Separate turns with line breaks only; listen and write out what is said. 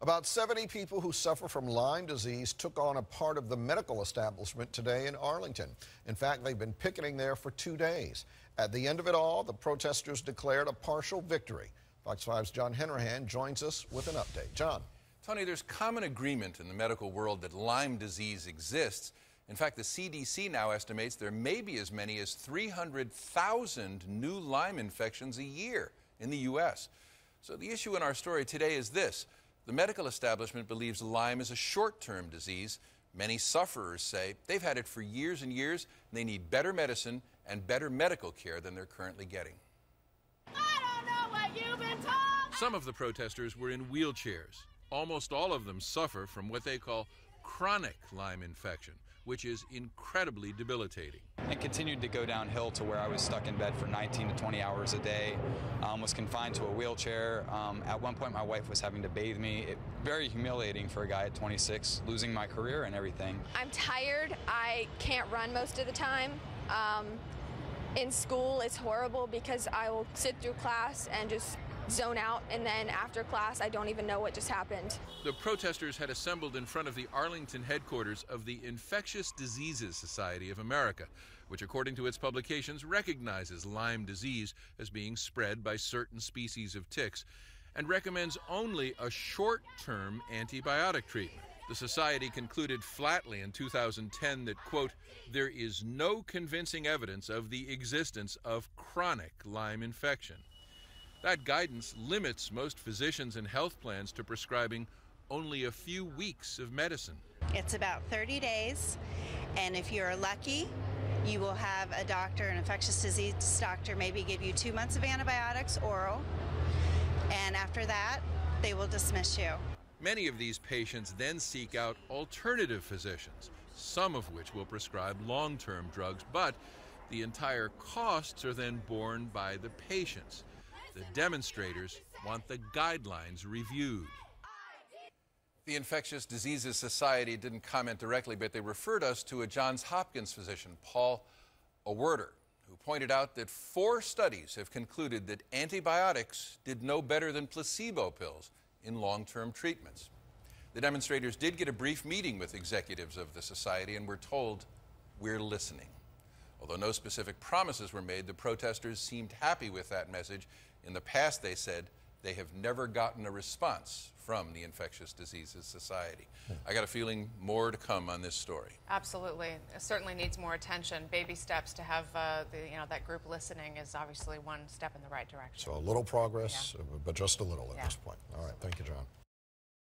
About 70 people who suffer from Lyme disease took on a part of the medical establishment today in Arlington. In fact, they've been picketing there for 2 days. At the end of it all, the protesters declared a partial victory. Fox 5's John Henrehan joins us with an update. John.
Tony, there's common agreement in the medical world that Lyme disease exists. In fact, the CDC now estimates there may be as many as 300,000 new Lyme infections a year in the U.S. So the issue in our story today is this. The medical establishment believes Lyme is a short-term disease. Many sufferers say they've had it for years and years, and they need better medicine and better medical care than they're currently getting.
I don't know what you've been told.
Some of the protesters were in wheelchairs. Almost all of them suffer from what they call chronic Lyme infection, which is incredibly debilitating.
And continued to go downhill to where I was stuck in bed for 19 to 20 hours a day, was confined to a wheelchair. At one point, my wife was having to bathe me. Very humiliating for a guy at 26, losing my career and everything.
I'm tired. I can't run most of the time. In school, it's horrible because I will sit through class and just zone out, and then after class, I don't even know what just happened.
The protesters had assembled in front of the Arlington headquarters of the Infectious Diseases Society of America, which, according to its publications, recognizes Lyme disease as being spread by certain species of ticks and recommends only a short-term antibiotic treatment. The society concluded flatly in 2010 that, quote, there is no convincing evidence of the existence of chronic Lyme infection. That guidance limits most physicians and health plans to prescribing only a few weeks of medicine.
It's about 30 days, and if you're lucky, you will have a doctor, an infectious disease doctor, maybe give you 2 months of antibiotics oral, and after that, they will dismiss you.
Many of these patients then seek out alternative physicians, some of which will prescribe long-term drugs, but the entire costs are then borne by the patients. The demonstrators want the guidelines reviewed.
The Infectious Diseases Society didn't comment directly, but they referred us to a Johns Hopkins physician, Paul Awerter, who pointed out that 4 studies have concluded that antibiotics did no better than placebo pills in long-term treatments. The demonstrators did get a brief meeting with executives of the society and were told, we're listening. Although no specific promises were made, the protesters seemed happy with that message. In the past, they said, they have never gotten a response from the Infectious Diseases Society. I got a feeling more to come on this story.
Absolutely. It certainly needs more attention. Baby steps to have that group listening is obviously one step in the right direction.
So a little progress, but just a little at this point.